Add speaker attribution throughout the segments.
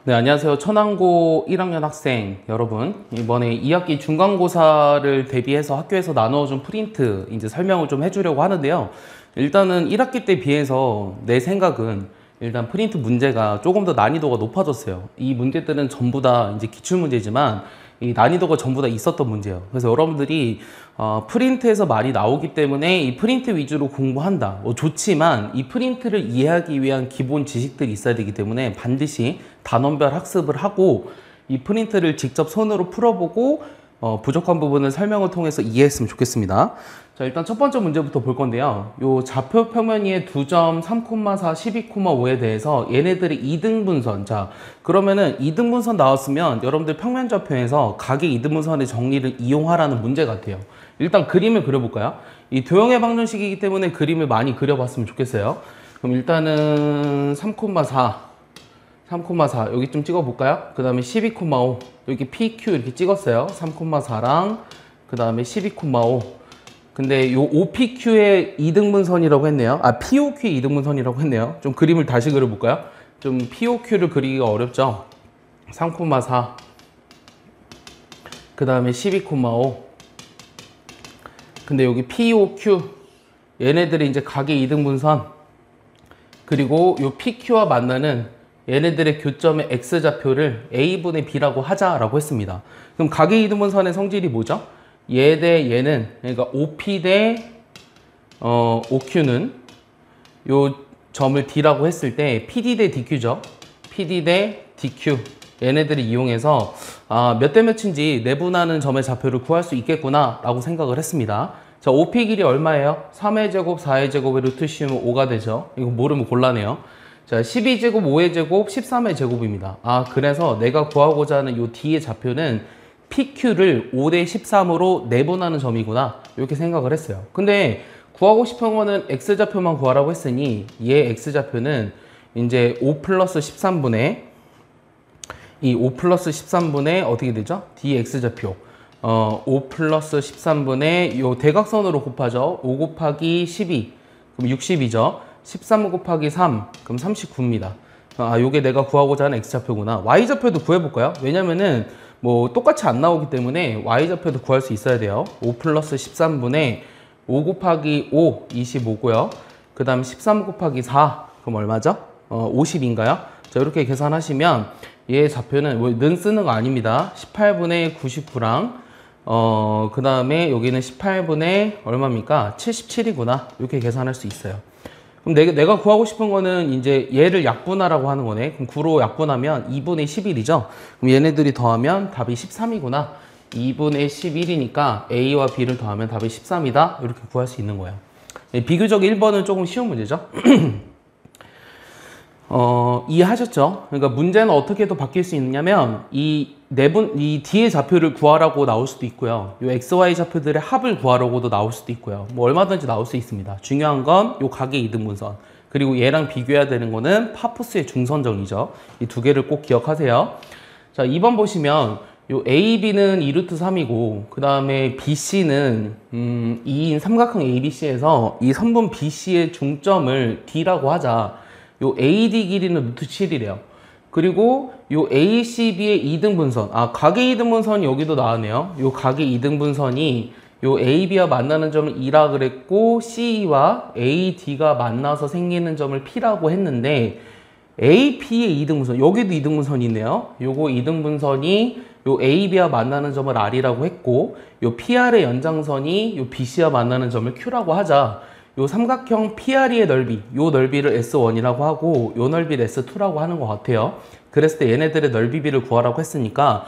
Speaker 1: 네, 안녕하세요. 천안고 1학년 학생 여러분. 이번에 2학기 중간고사를 대비해서 학교에서 나누어준 프린트 이제 설명을 좀 해주려고 하는데요. 일단은 1학기 때 비해서 내 생각은 일단 프린트 문제가 조금 더 난이도가 높아졌어요. 이 문제들은 전부 다 이제 기출문제지만 이 난이도가 전부 다 있었던 문제예요. 그래서 여러분들이 프린트에서 많이 나오기 때문에 이 프린트 위주로 공부한다. 좋지만 이 프린트를 이해하기 위한 기본 지식들이 있어야 되기 때문에 반드시 단원별 학습을 하고 이 프린트를 직접 손으로 풀어보고 부족한 부분을 설명을 통해서 이해했으면 좋겠습니다. 자, 일단 첫 번째 문제부터 볼 건데요. 요 좌표 평면이의 2점, 3,4, 12,5에 대해서 얘네들의 이등분선. 자, 그러면은 이등분선 나왔으면 여러분들 평면 좌표에서 각의 이등분선의 정리를 이용하라는 문제 같아요. 일단 그림을 그려볼까요? 이 도형의 방정식이기 때문에 그림을 많이 그려봤으면 좋겠어요. 그럼 일단은 3,4 여기 좀 찍어볼까요? 그 다음에 12,5 여기 PQ 이렇게 찍었어요. 3,4랑 그 다음에 12,5 근데 요 OPQ의 이등분선이라고 했네요. POQ의 이등분선이라고 했네요. 좀 그림을 다시 그려볼까요? 좀 POQ를 그리기가 어렵죠? 3,4 그 다음에 12,5 근데 여기 POQ 얘네들이 이제 각의 이등분선 그리고 요 PQ와 만나는 얘네들의 교점의 X좌표를 A분의 B라고 하자라고 했습니다. 그럼 각의 이등분선의 성질이 뭐죠? 얘 대 얘는, 그러니까 OP 대 OQ는 요 점을 D라고 했을 때 PD 대 DQ죠. PD 대 DQ 얘네들을 이용해서 몇 대 몇인지 내분하는 점의 좌표를 구할 수 있겠구나 라고 생각을 했습니다. 자, OP 길이 얼마예요? 3의 제곱, 4의 제곱에 루트 씌우면 5가 되죠. 이거 모르면 곤란해요. 자, 12제곱, 5의 제곱, 13의 제곱입니다. 그래서 내가 구하고자 하는 요 D의 좌표는 PQ를 5대 13으로 내분하는 점이구나. 이렇게 생각을 했어요. 근데 구하고 싶은 거는 X좌표만 구하라고 했으니 얘 X좌표는 이제 5 플러스 13분의 이 5 플러스 13분의 어떻게 되죠? DX좌표. 5 플러스 13분의 요 대각선으로 곱하죠. 5 곱하기 12. 그럼 60이죠. 13 곱하기 3, 그럼 39입니다. 요게 내가 구하고자 하는 X좌표구나. Y좌표도 구해볼까요? 왜냐면은 뭐 똑같이 안 나오기 때문에 Y좌표도 구할 수 있어야 돼요. 5 플러스 13분의 5 곱하기 5, 25고요. 그 다음 13 곱하기 4, 그럼 얼마죠? 50인가요? 자, 이렇게 계산하시면 얘 좌표는 는 쓰는 거 아닙니다. 18분의 99랑 그 다음에 여기는 18분의 얼마입니까? 77이구나. 이렇게 계산할 수 있어요. 그럼 내가 구하고 싶은 거는 이제 얘를 약분하라고 하는 거네. 그럼 9로 약분하면 2분의 11이죠. 그럼 얘네들이 더하면 답이 13이구나. 2분의 11이니까 A와 B를 더하면 답이 13이다. 이렇게 구할 수 있는 거예요. 비교적 1번은 조금 쉬운 문제죠. 이해하셨죠? 그러니까 문제는 어떻게 또 바뀔 수 있느냐면 이 D의 좌표를 구하라고 나올 수도 있고요. 요 XY 좌표들의 합을 구하라고도 나올 수도 있고요. 뭐 얼마든지 나올 수 있습니다. 중요한 건 요 각의 이등분선. 그리고 얘랑 비교해야 되는 거는 파푸스의 중선정이죠. 이 두 개를 꼭 기억하세요. 자, 2번 보시면 요 AB는 2루트 3이고 그 다음에 BC는 2인 삼각형 ABC에서 이 선분 BC의 중점을 D라고 하자. 요 AD 길이는 루트 7이래요. 그리고 요 ACB의 이등분선, 각의 이등분선이 여기도 나왔네요. 요 각의 이등분선이 요 AB와 만나는 점을 E라 그랬고 CE와 AD가 만나서 생기는 점을 P라고 했는데 AP의 이등분선, 여기도 이등분선이 있네요. 요거 이등분선이 요 AB와 만나는 점을 R이라고 했고 요 PR의 연장선이 요 BC와 만나는 점을 Q라고 하자. 요 삼각형 PRE의 넓이, 요 넓이를 S1이라고 하고 요 넓이를 S2라고 하는 것 같아요. 그랬을 때 얘네들의 넓이비를 구하라고 했으니까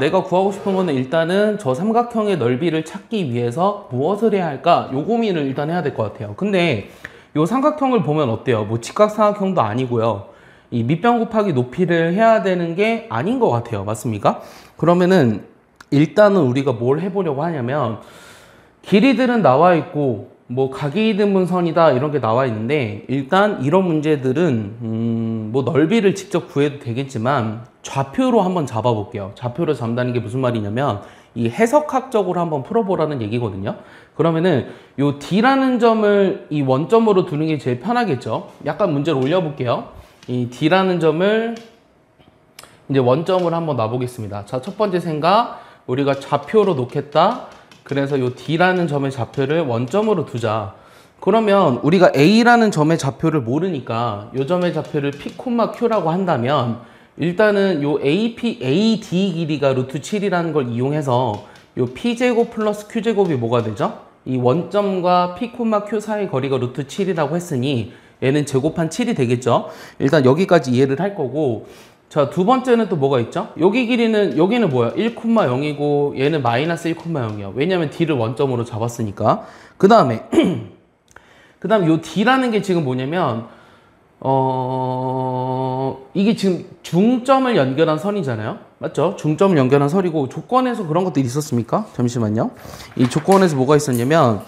Speaker 1: 내가 구하고 싶은 거는 일단은 저 삼각형의 넓이를 찾기 위해서 무엇을 해야 할까? 요 고민을 일단 해야 될 것 같아요. 근데 요 삼각형을 보면 어때요? 뭐 직각삼각형도 아니고요. 이 밑변 곱하기 높이를 해야 되는 게 아닌 것 같아요. 맞습니까? 그러면은 일단은 우리가 뭘 해보려고 하냐면 길이들은 나와 있고 뭐 각의 이등분선이다 이런 게 나와 있는데 일단 이런 문제들은 뭐 넓이를 직접 구해도 되겠지만 좌표로 한번 잡아 볼게요. 좌표로 잡는다는 게 무슨 말이냐면 이 해석학적으로 한번 풀어보라는 얘기거든요. 그러면은 요 D라는 점을 이 원점으로 두는 게 제일 편하겠죠. 약간 문제를 올려볼게요. 이 D라는 점을 이제 원점을 한번 놔보겠습니다. 자, 첫 번째 생각, 우리가 좌표로 놓겠다. 그래서 요 D라는 점의 좌표를 원점으로 두자. 그러면 우리가 A라는 점의 좌표를 모르니까 요 점의 좌표를 P, Q라고 한다면 일단은 요 AD 길이가 루트 7이라는 걸 이용해서 요 P제곱 플러스 Q제곱이 뭐가 되죠? 이 원점과 P, Q 사이 거리가 루트 7이라고 했으니 얘는 제곱한 7이 되겠죠? 일단 여기까지 이해를 할 거고, 자, 두 번째는 또 뭐가 있죠? 여기 길이는, 여기는 뭐야? 1,0이고 얘는 마이너스 1,0이야. 왜냐면 D를 원점으로 잡았으니까. 그 다음에 요 D라는 게 지금 뭐냐면 이게 지금 중점을 연결한 선이잖아요. 맞죠? 중점을 연결한 선이고, 조건에서 그런 것들이 있었습니까? 잠시만요. 이 조건에서 뭐가 있었냐면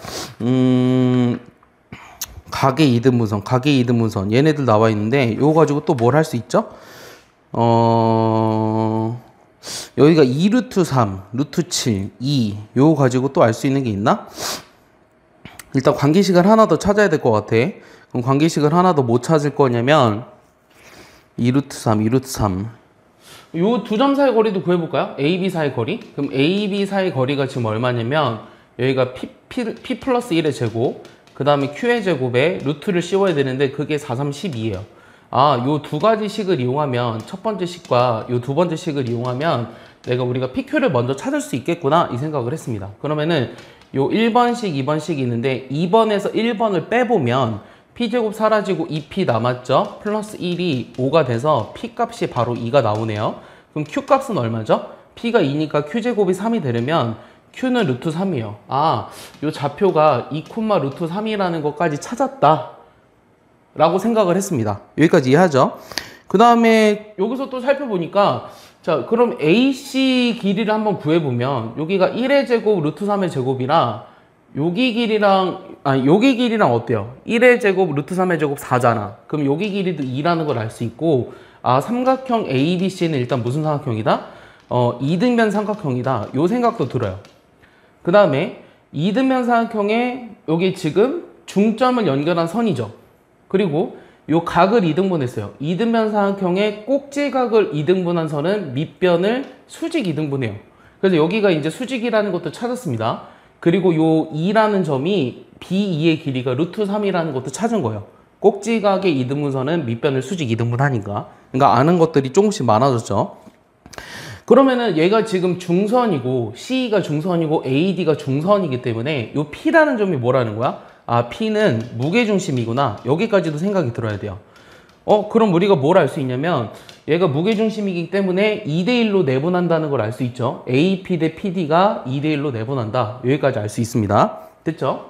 Speaker 1: 가계 이등분선 얘네들 나와 있는데, 이거 가지고 또 뭘 할 수 있죠? 여기가 2루트 3, 루트 7, 2 요거 가지고 또 알 수 있는 게 있나? 일단 관계식을 하나 더 찾아야 될 것 같아. 그럼 관계식을 하나 더 못 찾을 거냐면 2루트 3 요 두 점 사이 거리도 구해볼까요? A, B 사이 거리. 그럼 A, B 사이 거리가 지금 얼마냐면 여기가 P 플러스 1의 제곱, 그 다음에 Q의 제곱에 루트를 씌워야 되는데 그게 4, 3, 12예요. 아, 요 두 가지 식을 이용하면, 첫 번째 식과 요 두 번째 식을 이용하면 우리가 PQ를 먼저 찾을 수 있겠구나 이 생각을 했습니다. 그러면은 요 1번식, 2번식이 있는데 2번에서 1번을 빼보면 P제곱 사라지고 2P 남았죠? 플러스 1이 5가 돼서 P 값이 바로 2가 나오네요. 그럼 Q 값은 얼마죠? P가 2니까 Q제곱이 3이 되려면 Q는 루트 3이에요. 아, 요 좌표가 2, 루트 3이라는 것까지 찾았다 라고 생각을 했습니다. 여기까지 이해하죠? 그 다음에 여기서 또 살펴보니까, 자, 그럼 AC 길이를 한번 구해보면 여기가 1의 제곱 루트 3의 제곱이라 여기 길이랑 어때요? 1의 제곱 루트 3의 제곱 4잖아. 그럼 여기 길이도 2라는 걸 알 수 있고, 아, 삼각형 ABC는 일단 무슨 삼각형이다? 이등변 삼각형이다. 요 생각도 들어요. 그 다음에 이등변 삼각형에 여기 지금 중점을 연결한 선이죠. 그리고 요 각을 2등분했어요. 이등변 삼각형의 꼭지각을 2등분한 선은 밑변을 수직 2등분해요. 그래서 여기가 이제 수직이라는 것도 찾았습니다. 그리고 요 2라는 점이 B2의 길이가 루트 3이라는 것도 찾은 거예요. 꼭지각의 2등분선은 밑변을 수직 2등분하니까. 그러니까 아는 것들이 조금씩 많아졌죠. 그러면은 얘가 지금 중선이고 CE가 중선이고 AD가 중선이기 때문에 요 P라는 점이 뭐라는 거야? 아, P는 무게중심이구나. 여기까지도 생각이 들어야 돼요. 그럼 우리가 뭘 알 수 있냐면 얘가 무게중심이기 때문에 2대1로 내분한다는 걸 알 수 있죠. AP 대 PD가 2대1로 내분한다. 여기까지 알 수 있습니다. 됐죠?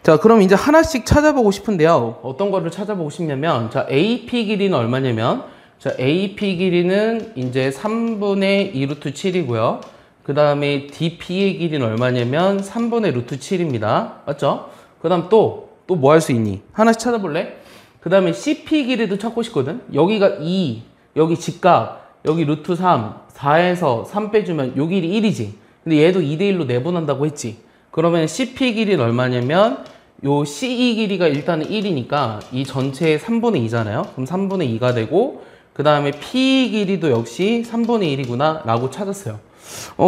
Speaker 1: 자, 그럼 이제 하나씩 찾아보고 싶은데요. 어떤 거를 찾아보고 싶냐면, 자, AP 길이는 얼마냐면, 자, AP 길이는 이제 3분의 2 루트 7이고요. 그 다음에 DP의 길이는 얼마냐면 3분의 루트 7입니다. 맞죠? 그 다음 또 뭐 할 수 있니? 하나씩 찾아볼래? 그 다음에 CP 길이도 찾고 싶거든? 여기가 2, 여기 직각, 여기 루트 3, 4에서 3 빼주면 요 길이 1이지. 근데 얘도 2대1로 내분한다고 했지. 그러면 CP 길이는 얼마냐면 요 CE 길이가 일단은 1이니까 이 전체의 3분의 2잖아요. 그럼 3분의 2가 되고, 그 다음에 P 길이도 역시 3분의 1이구나 라고 찾았어요.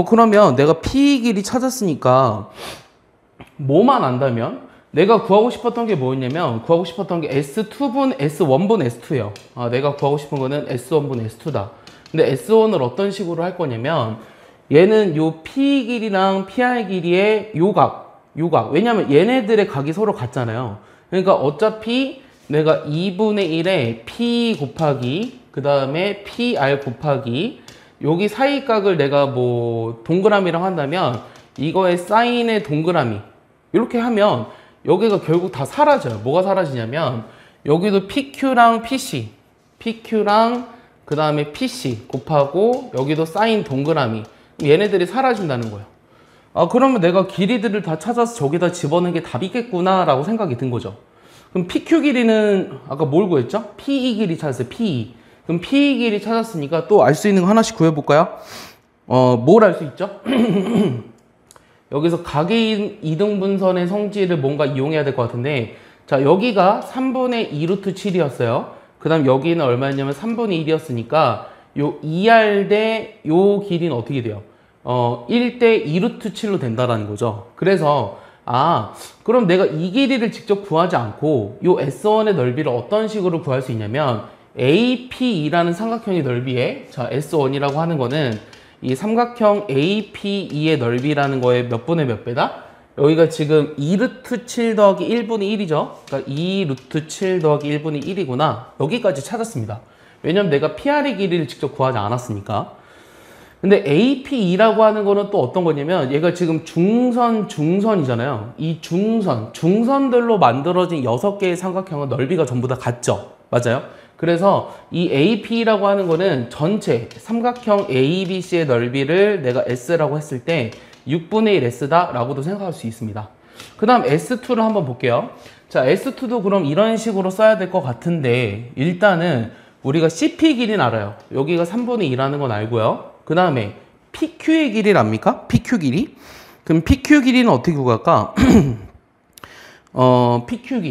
Speaker 1: 그러면 내가 P 길이 찾았으니까 뭐만 안다면, 내가 구하고 싶었던 게 뭐였냐면, 구하고 싶었던 게 S2분, S1분, S2예요. 아, 내가 구하고 싶은 거는 S1분, S2다. 근데 S1을 어떤 식으로 할 거냐면, 얘는 요 P 길이랑 PI 길이의 요각. 왜냐면 얘네들의 각이 서로 같잖아요. 그러니까 어차피 내가 2분의 1에 P 곱하기, 그 다음에 PR 곱하기, 여기 사이 각을 내가 뭐 동그라미랑 한다면 이거의 사인의 동그라미 이렇게 하면 여기가 결국 다 사라져요. 뭐가 사라지냐면 여기도 PQ랑 PQ랑 그 다음에 PC 곱하고 여기도 사인 동그라미, 얘네들이 사라진다는 거예요. 아, 그러면 내가 길이들을 다 찾아서 저기다 집어넣는 게 답이겠구나 라고 생각이 든 거죠. 그럼 PQ 길이는 아까 뭘 구했죠? PE 길이 찾았어요. PE. 그럼 PE 길이 찾았으니까 또 알 수 있는 거 하나씩 구해볼까요? 뭘 알 수 있죠? 여기서 각의 이등분선의 성질을 뭔가 이용해야 될 것 같은데, 자, 여기가 3분의 2 루트 7이었어요. 그 다음 여기는 얼마였냐면 3분의 1이었으니까 요 2R 대 요 길이는 어떻게 돼요? 1대 2루트 7로 된다라는 거죠. 그래서 그럼 내가 이 길이를 직접 구하지 않고 요 S1의 넓이를 어떤 식으로 구할 수 있냐면 APE라는 삼각형의 넓이에 자 S1이라고 하는 거는 이 삼각형 APE의 넓이라는 거에 몇 분의 몇 배다? 여기가 지금 2루트 7 더하기 1분의 1이죠. 그러니까 2루트 7 더하기 1분의 1이구나. 여기까지 찾았습니다. 왜냐면 내가 PR의 길이를 직접 구하지 않았으니까. 근데 APE라고 하는 거는 또 어떤 거냐면 얘가 지금 중선이잖아요. 이 중선들로 만들어진 6개의 삼각형은 넓이가 전부 다 같죠. 맞아요? 그래서 이 AP라고 하는 거는 전체 삼각형 ABC의 넓이를 내가 S라고 했을 때 6분의 1 S다 라고도 생각할 수 있습니다. 그 다음 S2를 한번 볼게요. 자, S2도 그럼 이런 식으로 써야 될 것 같은데 일단은 우리가 CP 길이는 알아요. 여기가 3분의 2라는 건 알고요. 그 다음에 PQ의 길이를 압니까? PQ 길이? 그럼 PQ 길이는 어떻게 구할까? PQ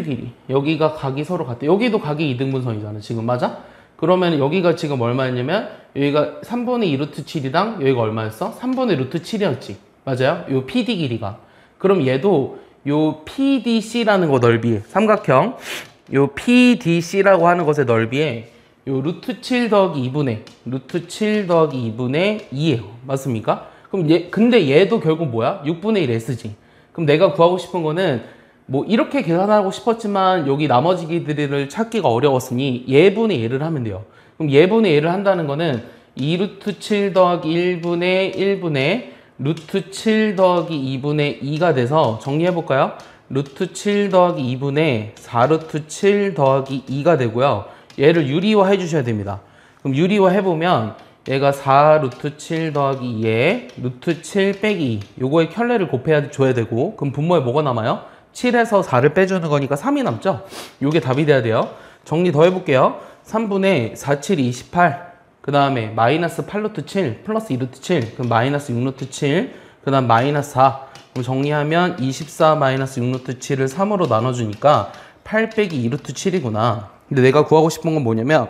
Speaker 1: 길이. 여기가 각이 서로 같아. 여기도 각이 이등분선이잖아. 지금 맞아? 그러면 여기가 지금 얼마였냐면 여기가 3분의 2루트 7이랑 여기가 얼마였어? 3분의 루트 7이었지. 맞아요? 요 PD 길이가. 그럼 얘도 요 PDC라는 거 넓이, 삼각형 요 PDC라고 하는 것의 넓이에 요 루트 7 더하기 2분의 2예요. 맞습니까? 그럼 근데 얘도 결국 뭐야? 6분의 1 S지. 그럼 내가 구하고 싶은 거는 뭐 이렇게 계산하고 싶었지만 여기 나머지 길이를 찾기가 어려웠으니 예분의 예를 하면 돼요. 그럼 예분의 예를 한다는 거는 2루트 7 더하기 1분의 루트 7 더하기 2분의 2가 돼서 정리해볼까요? 루트 7 더하기 2분의 4루트 7 더하기 2가 되고요. 얘를 유리화 해주셔야 됩니다. 그럼 유리화 해보면 얘가 4루트 7 더하기 2에 루트 7 빼기 2 요거의 켤레를 곱해줘야 되고 그럼 분모에 뭐가 남아요? 7에서 4를 빼주는 거니까 3이 남죠? 요게 답이 돼야 돼요. 정리 더 해볼게요. 3분의 4, 7, 28. 그 다음에 마이너스 8루트 7 플러스 2루트 7. 그럼 마이너스 6루트 7. 그 다음 마이너스 4. 그럼 정리하면 24 마이너스 6루트 7을 3으로 나눠주니까 8 빼기 2루트 7이구나. 근데 내가 구하고 싶은 건 뭐냐면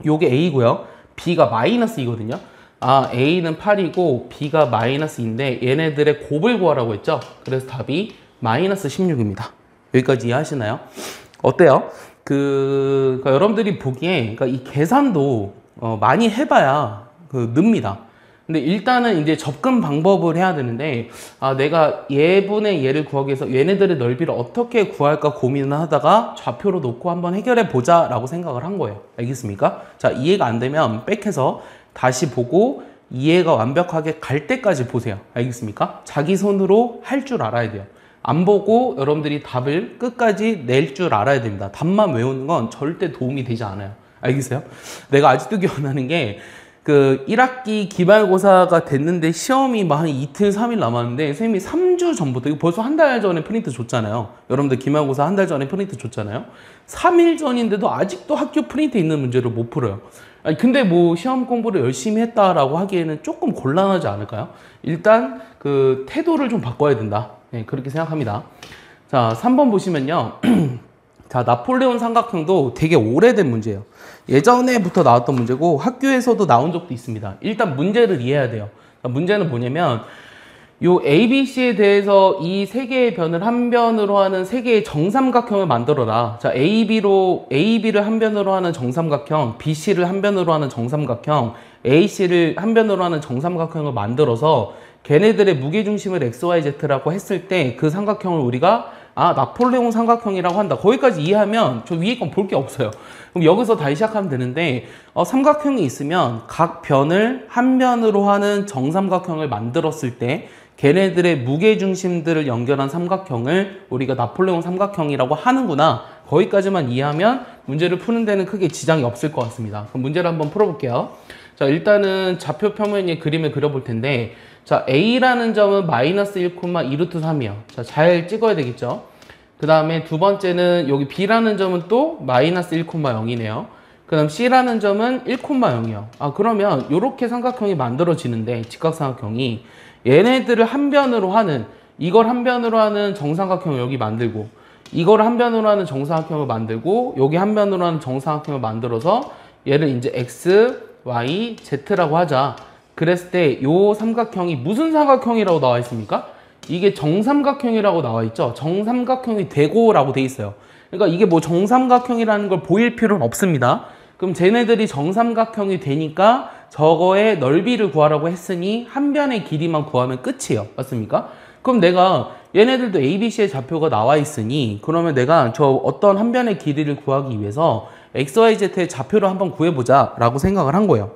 Speaker 1: 요게 A고요. B가 마이너스 2거든요. A는 8이고 B가 마이너스 2인데 얘네들의 곱을 구하라고 했죠. 그래서 답이 마이너스 16입니다. 여기까지 이해하시나요? 어때요? 그러니까 여러분들이 보기에 그러니까 이 계산도 많이 해봐야 늡니다. 근데 일단은 이제 접근 방법을 해야 되는데 내가 얘분의 얘를 구하기 위해서 얘네들의 넓이를 어떻게 구할까 고민을 하다가 좌표로 놓고 한번 해결해 보자 라고 생각을 한 거예요. 알겠습니까? 자, 이해가 안 되면 백해서 다시 보고 이해가 완벽하게 갈 때까지 보세요. 알겠습니까? 자기 손으로 할 줄 알아야 돼요. 안 보고 여러분들이 답을 끝까지 낼 줄 알아야 됩니다. 답만 외우는 건 절대 도움이 되지 않아요. 알겠어요? 내가 아직도 기억나는 게 1학기 기말고사가 됐는데 시험이 막 한 이틀, 3일 남았는데 선생님이 3주 전부터 이거 벌써 한 달 전에 프린트 줬잖아요. 여러분들 기말고사 한 달 전에 프린트 줬잖아요. 3일 전인데도 아직도 학교 프린트에 있는 문제를 못 풀어요. 아니, 근데 뭐 시험 공부를 열심히 했다라고 하기에는 조금 곤란하지 않을까요? 일단 태도를 좀 바꿔야 된다. 네, 그렇게 생각합니다. 자, 3번 보시면요. 자, 나폴레온 삼각형도 되게 오래된 문제예요. 예전에부터 나왔던 문제고 학교에서도 나온 적도 있습니다. 일단 문제를 이해해야 돼요. 그러니까 문제는 뭐냐면 요 ABC에 대해서 이 세 개의 변을 한 변으로 하는 세 개의 정삼각형을 만들어라. 자, AB를 한 변으로 하는 정삼각형, BC를 한 변으로 하는 정삼각형, AC를 한 변으로 하는 정삼각형을 만들어서 걔네들의 무게중심을 XYZ라고 했을 때 그 삼각형을 우리가 나폴레옹 삼각형이라고 한다. 거기까지 이해하면 저 위에 건 볼 게 없어요. 그럼 여기서 다시 시작하면 되는데 삼각형이 있으면 각 변을 한 변으로 하는 정삼각형을 만들었을 때 걔네들의 무게중심들을 연결한 삼각형을 우리가 나폴레옹 삼각형이라고 하는구나. 거기까지만 이해하면 문제를 푸는 데는 크게 지장이 없을 것 같습니다. 그럼 문제를 한번 풀어볼게요. 자, 일단은 좌표 평면의 그림을 그려볼 텐데 자, A라는 점은 마이너스 1,2루트 3이요. 자, 잘 찍어야 되겠죠? 그 다음에 두 번째는 여기 B라는 점은 또 마이너스 1,0이네요. 그 다음 C라는 점은 1,0이요. 그러면 이렇게 삼각형이 만들어지는데 직각삼각형이 얘네들을 한 변으로 하는 이걸 한 변으로 하는 정삼각형을 여기 만들고 이거를 한 변으로 하는 정사각형을 만들고 여기 한 변으로 하는 정사각형을 만들어서 얘를 이제 x, y, z라고 하자. 그랬을 때 이 삼각형이 무슨 삼각형이라고 나와 있습니까? 이게 정삼각형이라고 나와 있죠. 정삼각형이 되고라고 돼 있어요. 그러니까 이게 뭐 정삼각형이라는 걸 보일 필요는 없습니다. 그럼 쟤네들이 정삼각형이 되니까 저거의 넓이를 구하라고 했으니 한 변의 길이만 구하면 끝이에요. 맞습니까? 그럼 내가 얘네들도 ABC의 좌표가 나와 있으니 그러면 내가 저 어떤 한 변의 길이를 구하기 위해서 XYZ의 좌표를 한번 구해보자 라고 생각을 한 거예요.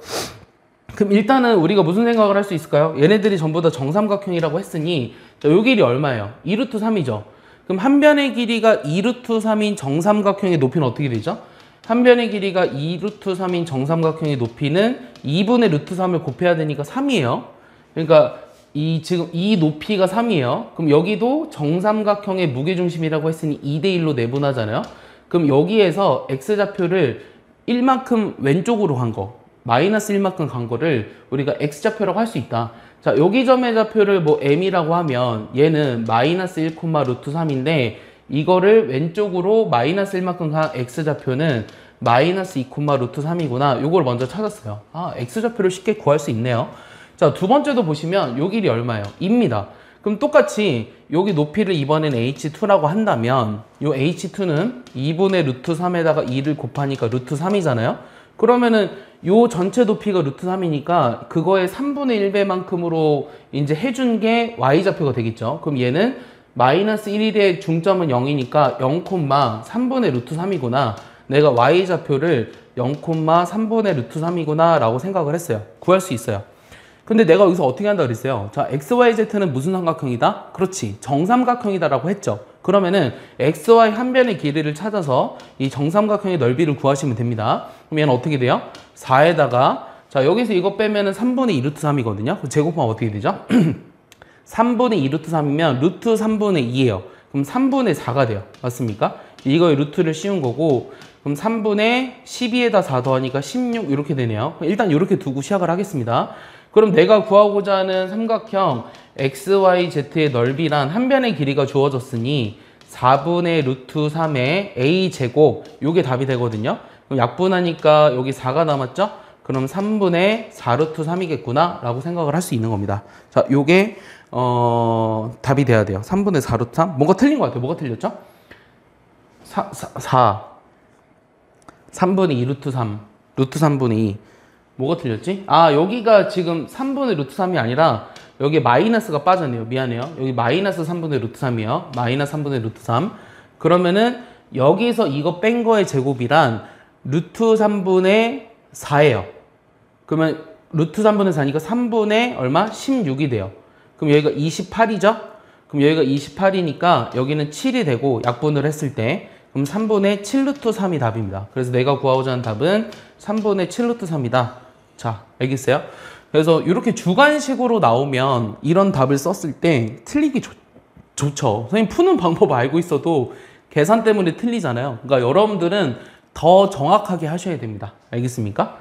Speaker 1: 그럼 일단은 우리가 무슨 생각을 할 수 있을까요? 얘네들이 전부 다 정삼각형이라고 했으니 요 길이 얼마예요? 2루트 3이죠. 그럼 한 변의 길이가 2루트 3인 정삼각형의 높이는 어떻게 되죠? 한 변의 길이가 2루트 3인 정삼각형의 높이는 2분의 루트 3을 곱해야 되니까 3이에요. 그러니까 지금 이 높이가 3이에요. 그럼 여기도 정삼각형의 무게중심이라고 했으니 2대1로 내분하잖아요. 그럼 여기에서 x좌표를 1만큼 왼쪽으로 간 거, 마이너스 1만큼 간 거를 우리가 x좌표라고 할 수 있다. 자, 여기 점의 좌표를 뭐 m이라고 하면 얘는 마이너스 1, 루트 3인데 이거를 왼쪽으로 마이너스 1만큼 간 x좌표는 마이너스 2, 루트 3이구나. 요걸 먼저 찾았어요. 아, x좌표를 쉽게 구할 수 있네요. 자, 두 번째도 보시면 요 길이 얼마예요? 2입니다. 그럼 똑같이 여기 높이를 이번엔 h2라고 한다면 요 h2는 2분의 루트 3에다가 2를 곱하니까 루트 3이잖아요. 그러면은 요 전체 높이가 루트 3이니까 그거의 3분의 1배만큼으로 이제 해준 게 y좌표가 되겠죠. 그럼 얘는 마이너스 1의 중점은 0이니까 0,3분의 루트 3이구나. 내가 y좌표를 0,3분의 루트 3이구나 라고 생각을 했어요. 구할 수 있어요. 근데 내가 여기서 어떻게 한다 그랬어요? 자, XYZ는 무슨 삼각형이다? 그렇지, 정삼각형이다 라고 했죠. 그러면은 XY 한 변의 길이를 찾아서 이 정삼각형의 넓이를 구하시면 됩니다. 그럼 얘는 어떻게 돼요? 4에다가 자, 여기서 이거 빼면은 3분의 2 루트 3이거든요. 그럼 제곱하면 어떻게 되죠? 3분의 2 루트 3이면 루트 3분의 2예요. 그럼 3분의 4가 돼요. 맞습니까? 이거의 루트를 씌운 거고, 그럼 3분의 12에다 4 더하니까 16 이렇게 되네요. 일단 이렇게 두고 시작을 하겠습니다. 그럼 내가 구하고자 하는 삼각형 XYZ의 넓이란 한 변의 길이가 주어졌으니 4분의 루트 3의 A제곱, 요게 답이 되거든요. 그럼 약분하니까 여기 4가 남았죠? 그럼 3분의 4 루트 3이겠구나 라고 생각을 할 수 있는 겁니다. 자, 요게 답이 돼야 돼요. 3분의 4 루트 3. 뭔가 틀린 것 같아요. 뭐가 틀렸죠? 3분의 2 루트 3, 루트 3분의 2. 뭐가 틀렸지? 아, 여기가 지금 3분의 루트 3이 아니라 여기 마이너스가 빠졌네요. 미안해요. 여기 마이너스 3분의 루트 3이에요. 마이너스 3분의 루트 3. 그러면은 여기서 이거 뺀 거의 제곱이란 루트 3분의 4예요. 그러면 루트 3분의 4니까 3분의 얼마? 16이 돼요. 그럼 여기가 28이죠? 그럼 여기가 28이니까 여기는 7이 되고 약분을 했을 때 그럼 3분의 7 루트 3이 답입니다. 그래서 내가 구하고자 하는 답은 3분의 7 루트 3이다. 자, 알겠어요? 그래서 이렇게 주관식으로 나오면 이런 답을 썼을 때 틀리기 좋죠. 선생님 푸는 방법 알고 있어도 계산 때문에 틀리잖아요. 그러니까 여러분들은 더 정확하게 하셔야 됩니다. 알겠습니까?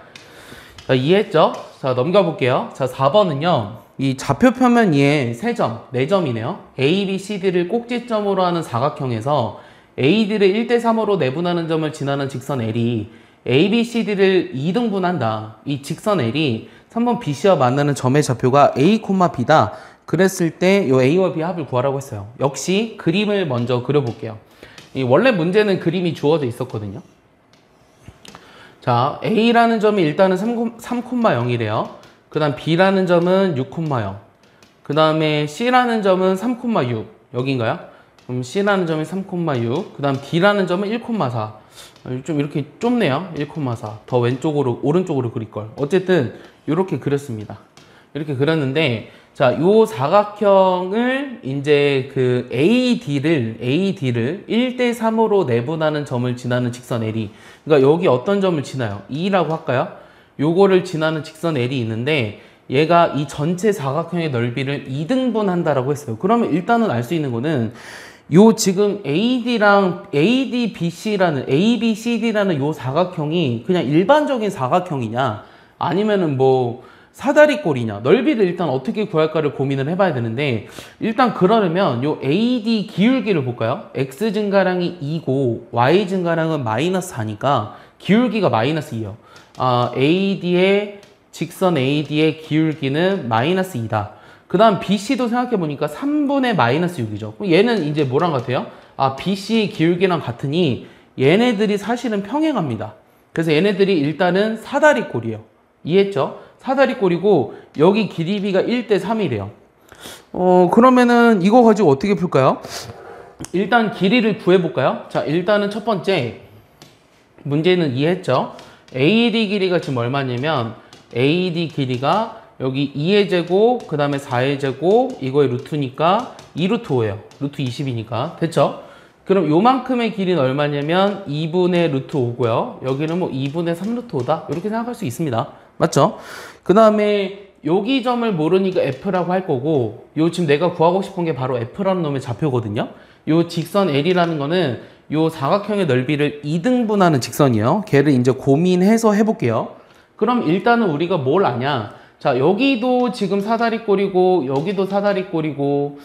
Speaker 1: 자, 이해했죠? 자, 넘겨볼게요. 자, 4번은요. 이 좌표 표면 위에 3점, 4점이네요. A, B, C, D를 꼭지점으로 하는 사각형에서 A, D를 1대3으로 내분하는 점을 지나는 직선 L이 A, B, C, D를 2등분한다. 이 직선 L이 3번 BC와 만나는 점의 좌표가 A, B다. 그랬을 때 이 A와 B 합을 구하라고 했어요. 역시 그림을 먼저 그려볼게요. 원래 문제는 그림이 주어져 있었거든요. 자, A라는 점이 일단은 3,0이래요. 그 다음 B라는 점은 6,0. 그 다음에 C라는 점은 3,6. 여긴가요? 그럼 C라는 점이 3,6. 그 다음 D라는 점은 1,4. 좀 이렇게 좁네요. 1,4. 더 왼쪽으로, 오른쪽으로 그릴걸. 어쨌든, 이렇게 그렸습니다. 이렇게 그렸는데, 자, 요 사각형을 이제 그 AD를 1대3으로 내분하는 점을 지나는 직선 L이, 그러니까 여기 어떤 점을 지나요? E라고 할까요? 요거를 지나는 직선 L이 있는데, 얘가 이 전체 사각형의 넓이를 2등분한다라고 했어요. 그러면 일단은 알 수 있는 거는, 요 지금 AD랑 ADBC라는 ABCD라는 요 사각형이 그냥 일반적인 사각형이냐 아니면은 뭐 사다리꼴이냐, 넓이를 일단 어떻게 구할까를 고민을 해봐야 되는데, 일단 그러려면 요 AD 기울기를 볼까요? X 증가량이 2고 Y 증가량은 마이너스 4니까 기울기가 마이너스 2예요. AD의 직선 AD의 기울기는 마이너스 2다. 그 다음 BC도 생각해보니까 3분의 마이너스 6이죠. 얘는 이제 뭐랑 같아요? BC의 기울기랑 같으니 얘네들이 사실은 평행합니다. 그래서 얘네들이 일단은 사다리꼴이에요. 이해했죠? 사다리꼴이고 여기 길이비가 1대 3이래요. 그러면은 이거 가지고 어떻게 풀까요? 일단 길이를 구해볼까요? 자, 일단은 첫 번째 문제는 이해했죠? AD 길이가 지금 얼마냐면 AD 길이가 여기 2의 제곱, 그 다음에 4의 제곱, 이거의 루트니까 2루트 5예요. 루트 20이니까. 됐죠? 그럼 요만큼의 길이는 얼마냐면 2분의 루트 5고요. 여기는 뭐 2분의 3루트 5다. 이렇게 생각할 수 있습니다. 맞죠? 그 다음에 여기 점을 모르니까 F라고 할 거고, 요 지금 내가 구하고 싶은 게 바로 F라는 놈의 좌표거든요. 요 직선 L이라는 거는 요 사각형의 넓이를 2등분하는 직선이에요. 걔를 이제 고민해서 해볼게요. 그럼 일단은 우리가 뭘 아냐? 자, 여기도 지금 사다리꼴이고 여기도 사다리꼴이고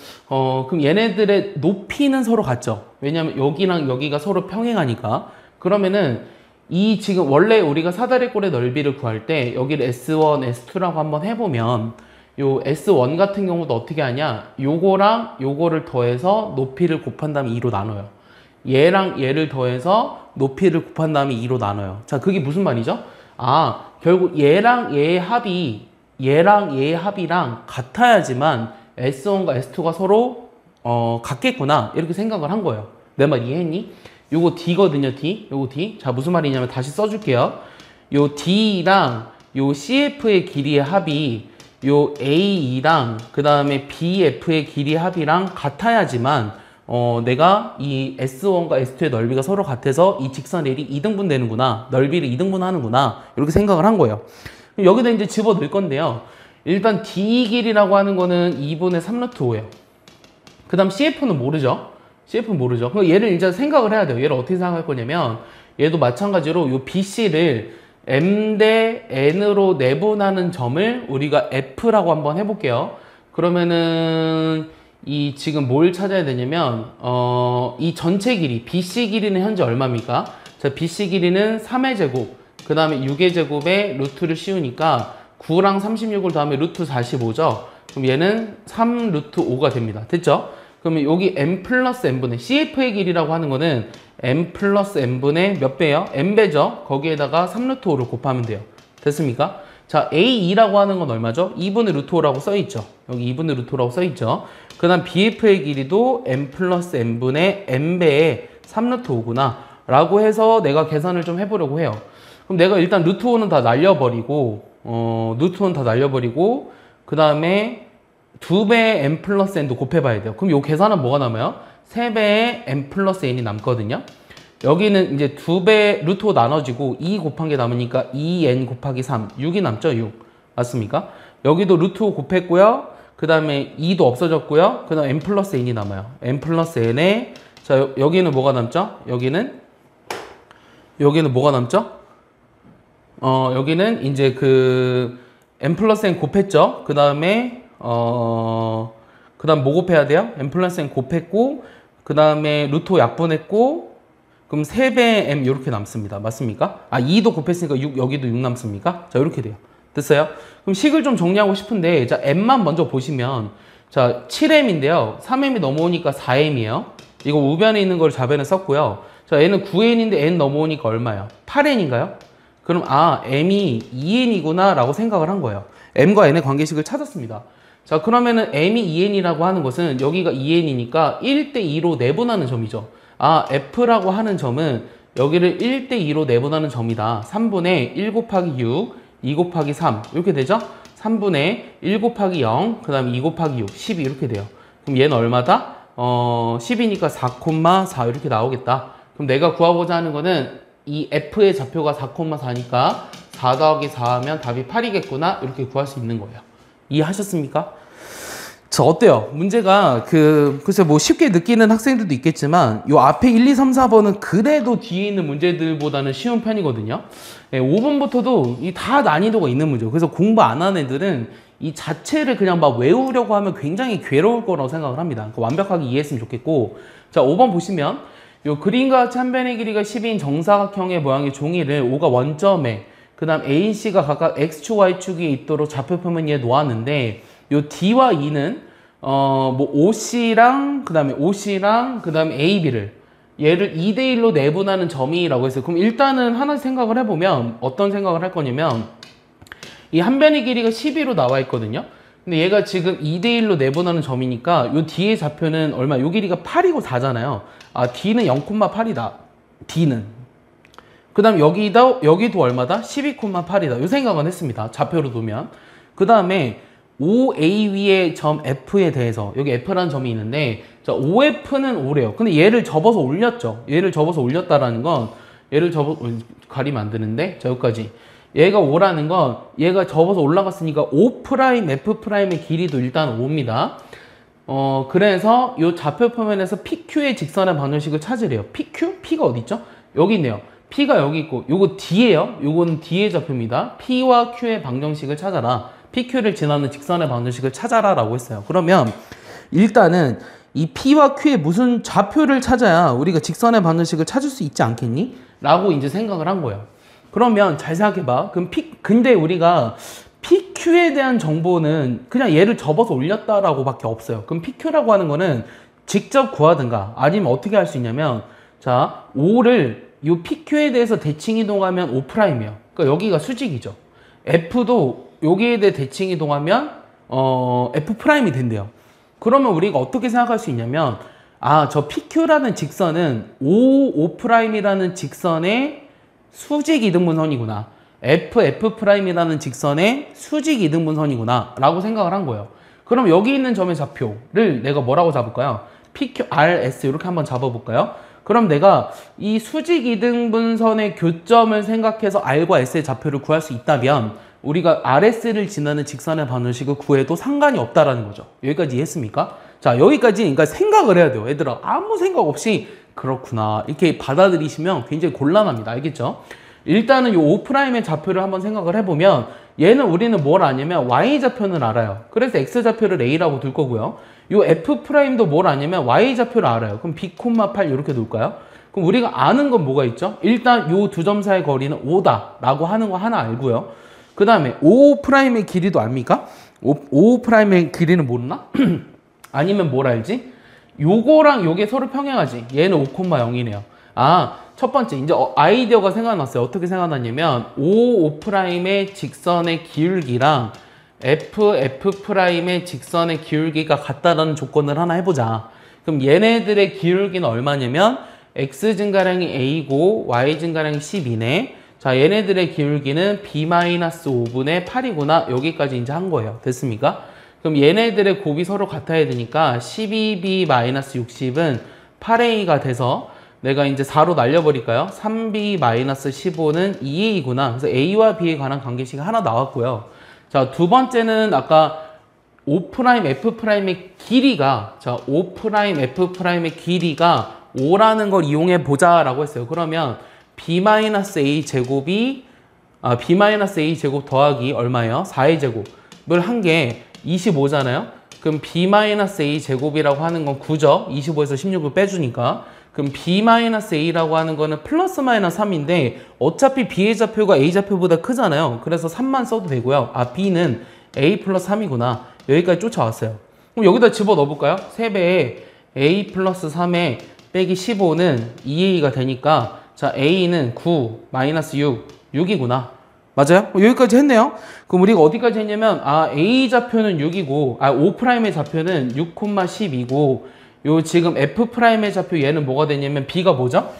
Speaker 1: 그럼 얘네들의 높이는 서로 같죠? 왜냐면 여기랑 여기가 서로 평행하니까. 그러면은 이 지금 원래 우리가 사다리꼴의 넓이를 구할 때 여기를 S1, S2라고 한번 해보면 요 S1 같은 경우도 어떻게 하냐? 요거랑 요거를 더해서 높이를 곱한 다음에 2로 나눠요. 얘랑 얘를 더해서 높이를 곱한 다음에 2로 나눠요. 자, 그게 무슨 말이죠? 결국 얘랑 얘의 합이랑 같아야지만 S1과 S2가 서로 같겠구나 이렇게 생각을 한 거예요. 내 말 이해했니? 요거 D거든요. D. 요거 D. 자, 무슨 말이냐면 다시 써줄게요. 요 D랑 요 CF의 길이의 합이 요 AE랑 그 다음에 BF의 길이의 합이랑 같아야지만 내가 이 S1과 S2의 넓이가 서로 같아서 이 직선 L이 2등분 되는구나. 넓이를 2등분 하는구나. 이렇게 생각을 한 거예요. 여기다 이제 집어 넣을 건데요. 일단 D 길이라고 하는 거는 2분의 3루트 5예요. 그 다음 CF는 모르죠. CF는 모르죠. 그럼 얘를 이제 생각을 해야 돼요. 얘를 어떻게 생각할 거냐면 얘도 마찬가지로 요 BC를 M 대 N으로 내분하는 점을 우리가 F라고 한번 해볼게요. 그러면은 이 지금 뭘 찾아야 되냐면 이 전체 길이 BC 길이는 현재 얼마입니까? 자, BC 길이는 3의 제곱 그 다음에 6의 제곱에 루트를 씌우니까 9랑 36을 더하면 루트 45죠. 그럼 얘는 3 루트 5가 됩니다. 됐죠? 그러면 여기 m 플러스 n분의 CF의 길이라고 하는 거는 m 플러스 n분의 몇 배예요? n배죠? 거기에다가 3 루트 5를 곱하면 돼요. 됐습니까? 자, A2라고 하는 건 얼마죠? 2분의 루트 5라고 써있죠. 여기 2분의 루트 5라고 써있죠. 그 다음 BF의 길이도 m 플러스 n분의 n배의 3 루트 5구나 라고 해서 내가 계산을 좀 해보려고 해요. 그럼 내가 일단 루트 5는 다 날려버리고 루트 5는 다 날려버리고 그 다음에 2배의 m 플러스 n도 곱해봐야 돼요. 그럼 요 계산은 뭐가 남아요? 3배의 m 플러스 n이 남거든요. 여기는 이제 2배 루트 5 나눠지고 2 곱한 게 남으니까 2n 곱하기 3, 6이 남죠? 6. 맞습니까? 여기도 루트 5 곱했고요. 그 다음에 2도 없어졌고요. 그 다음 m 플러스 n이 남아요. m 플러스 n에 자, 여기는 뭐가 남죠? 여기는 뭐가 남죠? 여기는 이제 그 m 플러스 n 곱했죠. 그 다음에 그 다음 뭐 곱해야 돼요? m 플러스 n 곱했고 그 다음에 루트 5 약분했고 그럼 3배의 m 이렇게 남습니다. 맞습니까? 2도 곱했으니까 6, 여기도 6 남습니까? 자, 이렇게 돼요. 됐어요? 그럼 식을 좀 정리하고 싶은데 자, m만 먼저 보시면 자, 7m인데요. 3m이 넘어오니까 4m이에요. 이거 우변에 있는 걸 좌변에 썼고요. 자, 얘는 9n인데 n 넘어오니까 얼마예요? 8n인가요? 그럼 m이 2n이구나 라고 생각을 한 거예요. m과 n의 관계식을 찾았습니다. 자, 그러면은 m이 2n이라고 하는 것은 여기가 2n이니까 1대2로 내분하는 점이죠. f라고 하는 점은 여기를 1대2로 내분하는 점이다. 3분의 1 곱하기 6, 2 곱하기 3 이렇게 되죠? 3분의 1 곱하기 0, 그 다음에 2 곱하기 6, 12 이렇게 돼요. 그럼 얘는 얼마다? 10이니까 4,4 이렇게 나오겠다. 그럼 내가 구하고자 하는 거는 이 f의 좌표가 4,4니까 4 더하기 4 하면 답이 8이겠구나 이렇게 구할 수 있는 거예요. 이해하셨습니까? 자, 어때요? 문제가 글쎄 뭐 쉽게 느끼는 학생들도 있겠지만 요 앞에 1, 2, 3, 4번은 그래도 뒤에 있는 문제들보다는 쉬운 편이거든요. 네, 5번부터도 다 난이도가 있는 문제예요. 그래서 공부 안 하는 애들은 이 자체를 그냥 막 외우려고 하면 굉장히 괴로울 거라고 생각을 합니다. 그러니까 완벽하게 이해했으면 좋겠고. 자, 5번 보시면 요 그림과 같이 한 변의 길이가 10인 정사각형의 모양의 종이를 O가 원점에 그 다음 A, B, C가 각각 X축, Y축이 있도록 좌표표면 위에 놓았는데 요 D와 E는 뭐 OC랑 그다음에 AB를 얘를 2대1로 내분하는 점이라고 했어요. 그럼 일단은 하나 생각을 해보면 어떤 생각을 할 거냐면 이 한 변의 길이가 12로 나와 있거든요. 근데 얘가 지금 2대1로 내분하는 점이니까 요 뒤에 좌표는 얼마? 요 길이가 8이고 4잖아요. 아, D는 0,8이다. D는. 그 다음 여기도 얼마다? 12,8이다. 요 생각은 했습니다. 좌표로 두면. 그 다음에 OA 위의 점 F에 대해서 여기 F라는 점이 있는데 자, OF는 O래요. 근데 얘를 접어서 올렸죠. 얘를 접어서 올렸다라는 건 가리면 안 되는데 자, 여기까지 얘가 O라는 건 얘가 접어서 올라갔으니까 O', F'의 길이도 일단 O입니다. 그래서 이 좌표표면에서 PQ의 직선의 방정식을 찾으래요. PQ? P가 어디 있죠? 여기 있네요. P가 여기 있고 요거 D예요. 요거는 D의 좌표입니다. P와 Q의 방정식을 찾아라. PQ를 지나는 직선의 방정식을 찾아라 라고 했어요. 그러면 일단은 이 P와 Q의 무슨 좌표를 찾아야 우리가 직선의 방정식을 찾을 수 있지 않겠니? 라고 이제 생각을 한 거예요. 그러면 잘 생각해봐. 근데 우리가 PQ에 대한 정보는 그냥 얘를 접어서 올렸다라고 밖에 없어요. 그럼 PQ라고 하는 거는 직접 구하든가 아니면 어떻게 할 수 있냐면 자, O를 이 PQ에 대해서 대칭 이동하면 O''이에요. 그러니까 여기가 수직이죠. F도 여기에 대해 대칭 이동하면 F'이 된대요. 그러면 우리가 어떻게 생각할 수 있냐면 아, 저 PQ라는 직선은 O'I라는 직선의 수직 이등분선이구나. F'이라는 직선의 수직 이등분선이구나 라고 생각을 한 거예요. 그럼 여기 있는 점의 좌표를 내가 뭐라고 잡을까요? PQ, RS 이렇게 한번 잡아볼까요? 그럼 내가 이 수직 이등분선의 교점을 생각해서 R과 S의 좌표를 구할 수 있다면 우리가 RS를 지나는 직선의 방정식을 구해도 상관이 없다라는 거죠. 여기까지 이해했습니까? 자, 여기까지 그러니까 생각을 해야 돼요. 얘들아, 아무 생각 없이 그렇구나 이렇게 받아들이시면 굉장히 곤란합니다. 알겠죠? 일단은 이 O'의 좌표를 한번 생각을 해보면 얘는 우리는 뭘 아냐면 Y좌표는 알아요. 그래서 X좌표를 A라고 둘 거고요. 이 F'도 뭘 아냐면 Y좌표를 알아요. 그럼 B, 8 이렇게 놓을까요? 그럼 우리가 아는 건 뭐가 있죠? 일단 이 두 점 사이의 거리는 5다 라고 하는 거 하나 알고요. 그 다음에 O'의 길이도 압니까? O'의 길이는 모르나? 아니면 뭘 알지? 요거랑 요게 서로 평행하지. 얘는 5,0이네요. 아, 첫 번째 이제 아이디어가 생각났어요. 어떻게 생각났냐면 O'의 직선의 기울기랑 F'의 직선의 기울기가 같다라는 조건을 하나 해보자. 그럼 얘네들의 기울기는 얼마냐면 X 증가량이 A고 Y 증가량이 10이네. 자, 얘네들의 기울기는 B-5분의 8이구나. 여기까지 이제 한 거예요. 됐습니까? 그럼 얘네들의 곱이 서로 같아야 되니까 12B-60은 8A가 돼서 내가 이제 4로 날려버릴까요? 3B-15는 2A구나. 그래서 A와 B에 관한 관계식이 하나 나왔고요. 자, 두 번째는 아까 O'F'의 길이가 자, O'F'의 길이가 5라는 걸 이용해 보자라고 했어요. 그러면 B-A 제곱이 B-A 제곱 더하기 얼마예요? 4의 제곱을 한 게 25잖아요. 그럼 B-A 제곱이라고 하는 건 9죠. 25에서 16을 빼주니까. 그럼 B-A라고 하는 거는 플러스 마이너스 3인데 어차피 B의 좌표가 A 좌표보다 크잖아요. 그래서 3만 써도 되고요. 아, B는 A 플러스 3이구나. 여기까지 쫓아왔어요. 그럼 여기다 집어넣어 볼까요? 3배에 A 플러스 3에 빼기 15는 2A가 되니까 자, A는 9 마이너스 6이구나. 맞아요? 여기까지 했네요. 그럼 우리가 어디까지 했냐면 아, A 좌표는 6이고 O'의 좌표는 6,12고 요 지금 F'의 좌표 얘는 뭐가 되냐면 B가 뭐죠?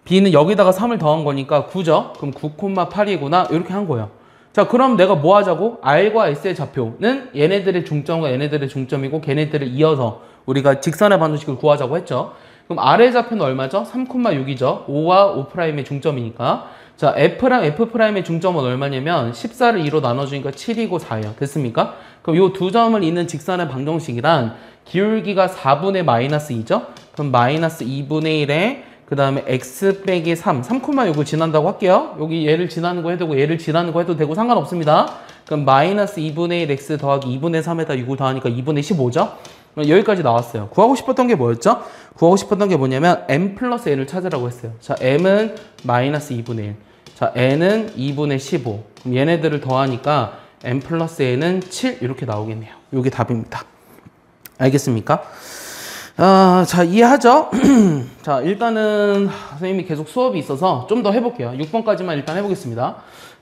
Speaker 1: B는 여기다가 3을 더한 거니까 9죠? 그럼 9,8이구나. 이렇게 한 거예요. 자, 그럼 내가 뭐 하자고? R과 S의 좌표는 얘네들의 중점과 얘네들의 중점이고 걔네들을 이어서 우리가 직선의 방정식을 구하자고 했죠. 그럼 아래 좌표는 얼마죠? 3,6이죠. 5와 5'의 중점이니까. 자, F랑 F'의 중점은 얼마냐면 14를 2로 나눠주니까 7이고 4예요. 됐습니까? 그럼 요 두 점을 잇는 직선의 방정식이란 기울기가 4분의 마이너스 2죠? 그럼 마이너스 2분의 1에 그 다음에 x 빼기 3, 3,6을 지난다고 할게요. 여기 얘를 지나는 거 해도 되고 얘를 지나는 거 해도 되고 상관없습니다. 그럼 마이너스 2분의 1 x 더하기 2분의 3에다 6을 더하니까 2분의 15죠? 여기까지 나왔어요. 구하고 싶었던 게 뭐였죠? 구하고 싶었던 게 뭐냐면 m 플러스 n을 찾으라고 했어요. 자, m은 마이너스 2분의 1. 자, n은 2분의 15. 그럼 얘네들을 더하니까 m 플러스 n은 7 이렇게 나오겠네요. 이게 답입니다. 알겠습니까? 자, 이해하죠? 자, 일단은 선생님이 계속 수업이 있어서 좀 더 해볼게요. 6번까지만 일단 해보겠습니다.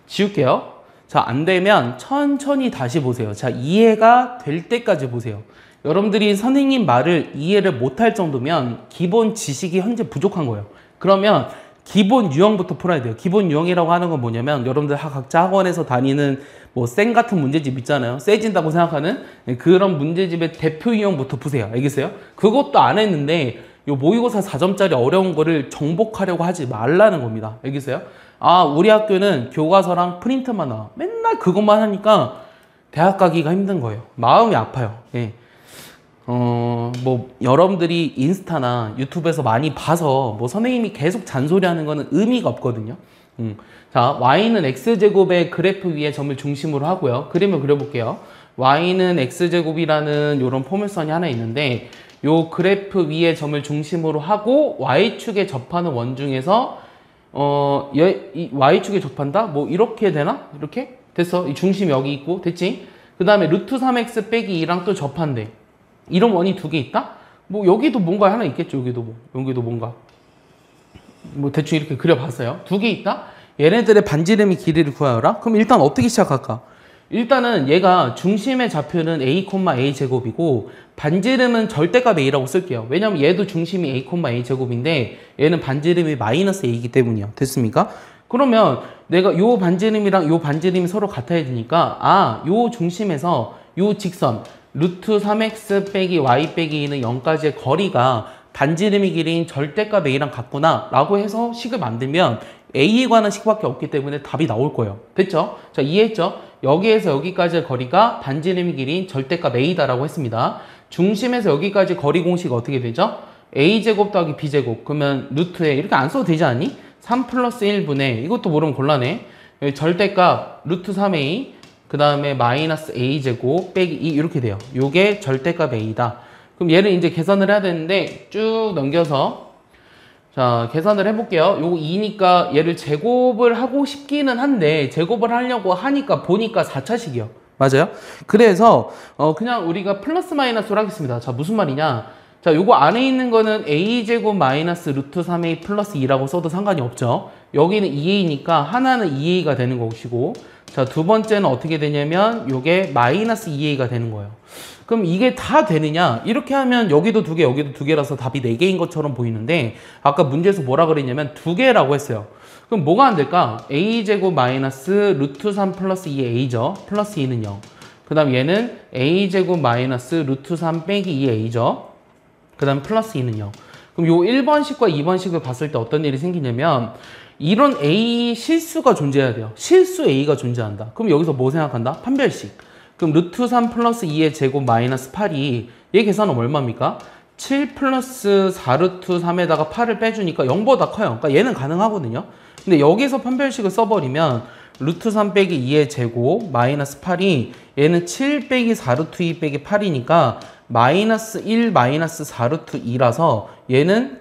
Speaker 1: 지울게요. 자, 안 되면 천천히 다시 보세요. 자, 이해가 될 때까지 보세요. 여러분들이 선생님 말을 이해를 못할 정도면 기본 지식이 현재 부족한 거예요. 그러면 기본 유형부터 풀어야 돼요. 기본 유형이라고 하는 건 뭐냐면 여러분들 각자 학원에서 다니는 뭐 쌤 같은 문제집 있잖아요. 세진다고 생각하는 그런 문제집의 대표 유형부터 푸세요. 알겠어요? 그것도 안 했는데 요 모의고사 4점짜리 어려운 거를 정복하려고 하지 말라는 겁니다. 알겠어요? 아, 우리 학교는 교과서랑 프린트만 나와. 맨날 그것만 하니까 대학 가기가 힘든 거예요. 마음이 아파요. 예. 뭐 여러분들이 인스타나 유튜브에서 많이 봐서 뭐 선생님이 계속 잔소리하는 거는 의미가 없거든요. 자, y는 x제곱의 그래프 위에 점을 중심으로 하고요. 그림을 그려볼게요. y는 x제곱이라는 이런 포물선이 하나 있는데 요 그래프 위에 점을 중심으로 하고 y축에 접하는 원 중에서 이 y축에 접한다? 뭐 이렇게 되나? 이렇게? 됐어. 이 중심이 여기 있고 됐지? 그 다음에 루트 3x 빼기 2랑 또 접한대. 이런 원이 두 개 있다? 뭐 여기도 뭔가 하나 있겠죠. 여기도 뭔가 뭐 대충 이렇게 그려봤어요. 두 개 있다? 얘네들의 반지름이 길이를 구하여라. 그럼 일단 어떻게 시작할까? 일단은 얘가 중심의 좌표는 a, a 제곱이고 반지름은 절대값 a라고 쓸게요. 왜냐면 얘도 중심이 a, a 제곱인데 얘는 반지름이 마이너스 a이기 때문이요. 됐습니까? 그러면 내가 요 반지름이랑 요 반지름이 서로 같아야 되니까 요 중심에서 요 직선 루트 3x 빼기 y 빼기 2는 0까지의 거리가 반지름의 길이인 절대값 a랑 같구나 라고 해서 식을 만들면 a에 관한 식밖에 없기 때문에 답이 나올 거예요. 됐죠? 자, 이해했죠? 여기에서 여기까지의 거리가 반지름의 길이인 절대값 a다라고 했습니다. 중심에서 여기까지 거리 공식 어떻게 되죠? a제곱 더하기 b제곱. 그러면 루트에 이렇게 안 써도 되지 않니? 3 플러스 1분의 이것도 모르면 곤란해. 여기 절대값 루트 3a 그 다음에 마이너스 a제곱 빼기 2 이렇게 돼요. 요게 절대값 a다. 그럼 얘를 이제 계산을 해야 되는데 쭉 넘겨서 자, 계산을 해볼게요. 요거 2니까 얘를 제곱을 하고 싶기는 한데 제곱을 하려고 하니까 보니까 4차식이요. 맞아요? 그래서 그냥 우리가 플러스 마이너스로 하겠습니다. 자, 무슨 말이냐? 자, 요거 안에 있는 거는 a제곱 마이너스 루트 3a 플러스 2라고 써도 상관이 없죠. 여기는 2a니까 하나는 2a가 되는 것이고 자, 두 번째는 어떻게 되냐면 요게 마이너스 2a가 되는 거예요. 그럼 이게 다 되느냐? 이렇게 하면 여기도 두 개, 여기도 두 개라서 답이 4개인 것처럼 보이는데 아까 문제에서 뭐라 그랬냐면 2개라고 했어요. 그럼 뭐가 안 될까? a제곱 마이너스 루트 3 플러스 2a죠. 플러스 2는 0. 그 다음 얘는 a제곱 마이너스 루트 3 빼기 2a죠. 그 다음 플러스 2는 0. 그럼 요 1번식과 2번식을 봤을 때 어떤 일이 생기냐면 이런 a 실수가 존재해야 돼요. 실수 a가 존재한다. 그럼 여기서 뭐 생각한다? 판별식. 그럼 루트 3 플러스 2의 제곱 마이너스 8이 얘 계산은 얼마입니까? 7 플러스 4 루트 3에다가 8을 빼주니까 0보다 커요. 그러니까 얘는 가능하거든요. 근데 여기서 판별식을 써버리면 루트 3 빼기 2의 제곱 마이너스 8이 얘는 7 빼기 4 루트 2 빼기 8이니까 마이너스 1 마이너스 4 루트 2라서 얘는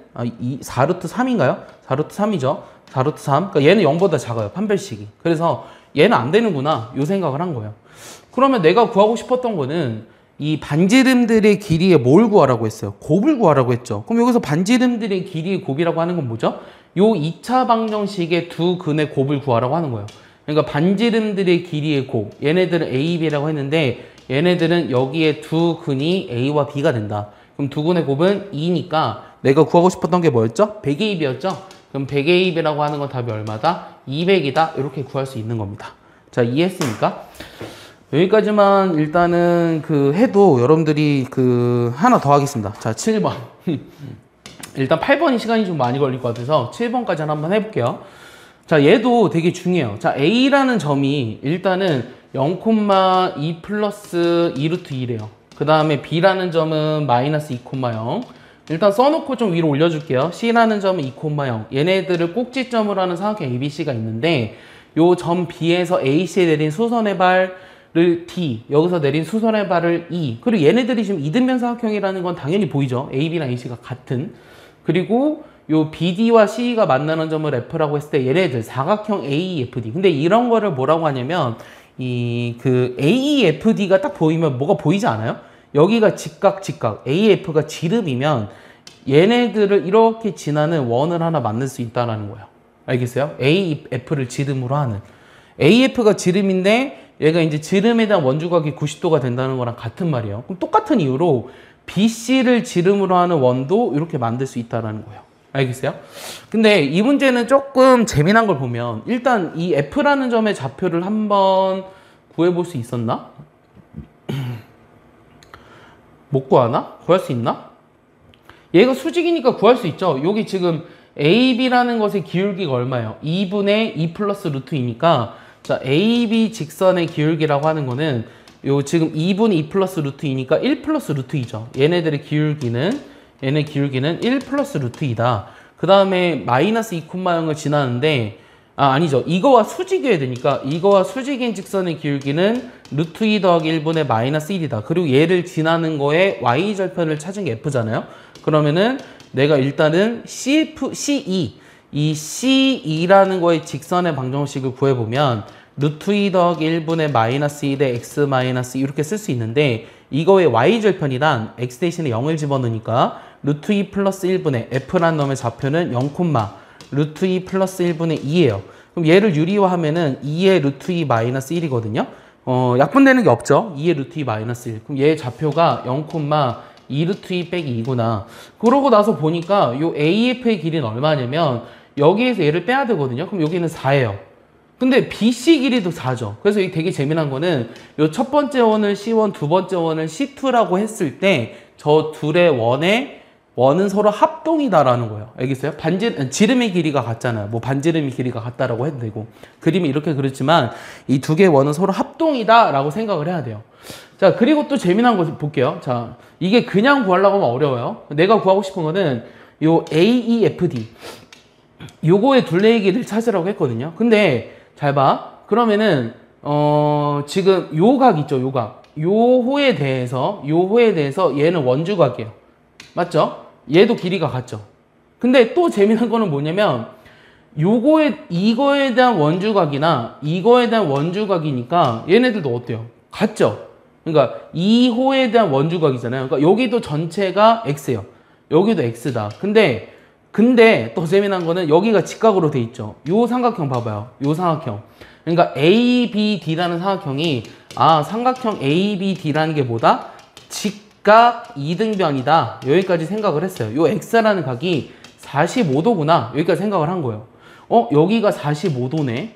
Speaker 1: 4 루트 3인가요? 4 루트 3이죠. 4 루트 3. 그러니까 얘는 0보다 작아요. 판별식이. 그래서 얘는 안 되는구나. 요 생각을 한 거예요. 그러면 내가 구하고 싶었던 거는 이 반지름들의 길이에 뭘 구하라고 했어요? 곱을 구하라고 했죠. 그럼 여기서 반지름들의 길이의 곱이라고 하는 건 뭐죠? 요 2차 방정식의 두 근의 곱을 구하라고 하는 거예요. 그러니까 반지름들의 길이의 곱. 얘네들은 A, B라고 했는데 얘네들은 여기에 두 근이 A와 B가 된다. 그럼 두 근의 곱은 2니까 내가 구하고 싶었던 게 뭐였죠? 100의 입이었죠? 그럼 100의 입이라고 하는 건 답이 얼마다? 200이다. 이렇게 구할 수 있는 겁니다. 자, 이해했습니까? 여기까지만 일단은 해도 여러분들이 하나 더 하겠습니다. 자, 7번. 일단 8번이 시간이 좀 많이 걸릴 것 같아서 7번까지 한번 해볼게요. 자, 얘도 되게 중요해요. 자, A라는 점이 일단은 0,2 플러스 2루트 2래요. 그 다음에 B라는 점은 마이너스 2,0. 일단 써놓고 좀 위로 올려줄게요. C라는 점은 2,0. 얘네들을 꼭지점으로 하는 삼각형 ABC가 있는데 요 점 B에서 AC에 내린 수선의 발을 D, 여기서 내린 수선의 발을 E. 그리고 얘네들이 지금 이등변 삼각형이라는 건 당연히 보이죠. AB랑 AC가 같은. 그리고 요 BD와 CE가 만나는 점을 F라고 했을 때 얘네들 사각형 AEFD. 근데 이런 거를 뭐라고 하냐면 그 AEFD가 딱 보이면 뭐가 보이지 않아요? 여기가 직각 AF가 지름이면 얘네들을 이렇게 지나는 원을 하나 만들 수 있다는 거예요. 알겠어요? AF를 지름으로 하는. AF가 지름인데 얘가 이제 지름에 대한 원주각이 90도가 된다는 거랑 같은 말이에요. 그럼 똑같은 이유로 BC를 지름으로 하는 원도 이렇게 만들 수 있다는 거예요. 알겠어요? 근데 이 문제는 조금 재미난 걸 보면 일단 이 F라는 점의 좌표를 한번 구해볼 수 있었나? 못 구하나? 구할 수 있나? 얘가 수직이니까 구할 수 있죠. 여기 지금 AB라는 것의 기울기가 얼마예요? 2분의 2 플러스 루트 2니까 자, AB 직선의 기울기라고 하는 거는 요 지금 2분의 2 플러스 루트 2니까 1 플러스 루트 2죠. 얘네 기울기는 1 플러스 루트 2다. 그 다음에 마이너스 2,0을 지나는데 아니죠. 이거와 수직이어야 되니까 이거와 수직인 직선의 기울기는 루트 2 더하기 1분의 마이너스 1이다. 그리고 얘를 지나는 거에 y절편을 찾은 게 F잖아요. 그러면은 내가 일단은 CE, 이 CE라는 거의 직선의 방정식을 구해보면 루트 2 더하기 1분의 마이너스 2 대 x 마이너스 2 이렇게 쓸 수 있는데 이거의 y절편이란 x 대신에 0을 집어넣으니까 루트 2 플러스 1분의 F라는 놈의 좌표는 0, 루트 2 플러스 1분의 2예요. 그럼 얘를 유리화하면은 2의 루트 2 마이너스 1이거든요. 약분되는 게 없죠. 2의 루트 2 마이너스 1. 그럼 얘의 좌표가 0, 2 루트 2 빼기 2구나. 그러고 나서 보니까 요 AF의 길이는 얼마냐면 여기에서 얘를 빼야 되거든요. 그럼 여기는 4예요. 근데 BC 길이도 4죠. 그래서 이게 되게 재미난 거는 요 첫 번째 원을 C1, 두 번째 원을 C2라고 했을 때 저 둘의 원은 서로 합동이다라는 거예요. 알겠어요? 지름의 길이가 같잖아요. 뭐 반지름의 길이가 같다라고 해도 되고. 그림이 이렇게 그렇지만 이 두 개의 원은 서로 합동이다라고 생각을 해야 돼요. 자, 그리고 또 재미난 거 볼게요. 자, 이게 그냥 구하려고 하면 어려워요. 내가 구하고 싶은 거는 요 AEFD. 요거의 둘레의 길이를 찾으라고 했거든요. 근데 잘 봐. 그러면은 지금 요 각 있죠, 요 각. 요 호에 대해서 얘는 원주각이에요. 맞죠? 얘도 길이가 같죠. 근데 또 재미난 거는 뭐냐면 이거에 대한 원주각이나 이거에 대한 원주각이니까 얘네들도 어때요? 같죠? 그러니까 이 호에 대한 원주각이잖아요. 그러니까 여기도 전체가 x예요. 여기도 x다. 근데 또 재미난 거는 여기가 직각으로 돼 있죠. 요 삼각형 봐봐요. 요 삼각형. 그러니까 ABD라는 삼각형이 삼각형 ABD라는 게 뭐다? 직각 이등변이다. 여기까지 생각을 했어요. 요 X라는 각이 45도구나. 여기까지 생각을 한 거예요. 여기가 45도네.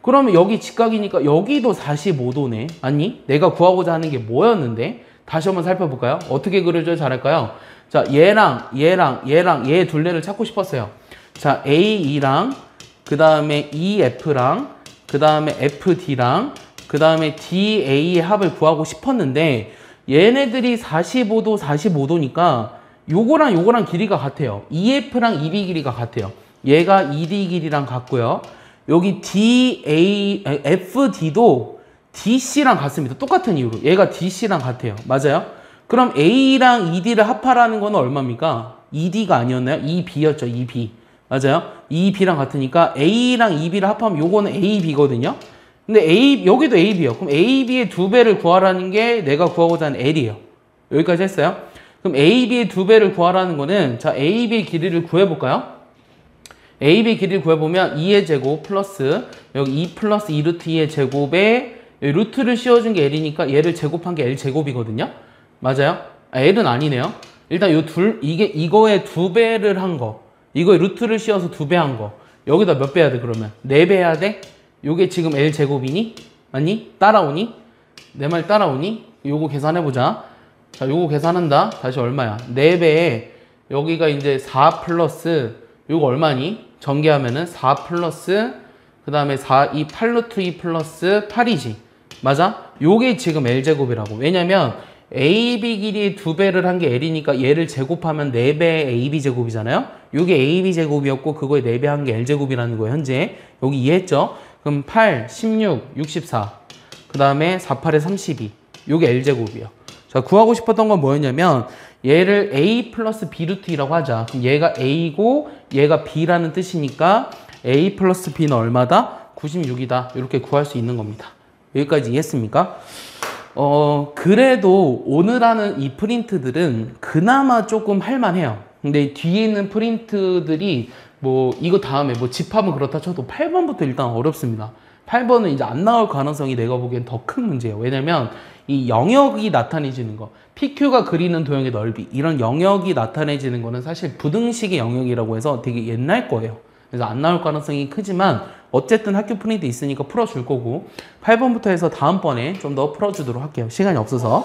Speaker 1: 그러면 여기 직각이니까 여기도 45도네. 아니, 내가 구하고자 하는 게 뭐였는데? 다시 한번 살펴볼까요? 어떻게 그려줘야 잘할까요? 자, 얘랑 얘 둘레를 찾고 싶었어요. 자, AE랑 그 다음에 EF랑 그 다음에 FD랑 그 다음에 DA의 합을 구하고 싶었는데 얘네들이 45도니까 요거랑 길이가 같아요. EF랑 EB 길이가 같아요. 얘가 ED 길이랑 같고요. 여기 FD도 DC랑 같습니다. 똑같은 이유로. 얘가 DC랑 같아요. 맞아요? 그럼 A랑 ED를 합하라는 건 얼마입니까? ED가 아니었나요? EB였죠. EB. 맞아요? EB랑 같으니까 A랑 EB를 합하면 요거는 AB거든요. 근데 여기도 AB예요. 그럼 AB의 2배를 구하라는 게 내가 구하고자 하는 L이에요. 여기까지 했어요? 그럼 AB의 2배를 구하라는 거는 자, AB의 길이를 구해볼까요? AB의 길이를 구해보면 2의 제곱 플러스 여기 2 플러스 2 루트 2의 제곱에 루트를 씌워준 게 L이니까 얘를 제곱한 게 L제곱이거든요. 맞아요? L은 아니네요. 일단 이거에 2배를 한 거. 이거에 루트를 씌워서 2배 한 거. 여기다 몇 배 해야 돼, 그러면? 4배 해야 돼? 요게 지금 L제곱이니? 맞니? 따라오니? 내 말 따라오니? 요거 계산해보자. 자, 요거 계산한다. 다시 얼마야? 4배에 여기가 이제 4 플러스 요거 얼마니? 전개하면은 4 플러스 그 다음에 4, 2, 8루트 2 플러스 8이지. 맞아? 요게 지금 L제곱이라고. 왜냐면 AB 길이의 2배를 한 게 L이니까 얘를 제곱하면 4배의 AB 제곱이잖아요? 요게 AB 제곱이었고 그거에 4배 한 게 L제곱이라는 거예요, 현재. 여기 이해했죠? 그럼 8, 16, 64. 그 다음에 4, 8에 32. 요게 L제곱이에요. 자, 구하고 싶었던 건 뭐였냐면 얘를 A 플러스 B 루트 2라고 하자. 그럼 얘가 A고 얘가 B라는 뜻이니까 A 플러스 B는 얼마다? 96이다. 이렇게 구할 수 있는 겁니다. 여기까지 이해했습니까? 그래도 오늘 하는 이 프린트들은 그나마 조금 할만해요. 근데 뒤에 있는 프린트들이 뭐 이거 다음에 뭐 집합은 그렇다 쳐도 8번부터 일단 어렵습니다. 8번은 이제 안 나올 가능성이 내가 보기엔 더 큰 문제예요. 왜냐면 이 영역이 나타내지는 거, PQ가 그리는 도형의 넓이, 이런 영역이 나타내지는 거는 사실 부등식의 영역이라고 해서 되게 옛날 거예요. 그래서 안 나올 가능성이 크지만 어쨌든 학교 프린트 있으니까 풀어줄 거고 8번부터 해서 다음번에 좀 더 풀어주도록 할게요. 시간이 없어서.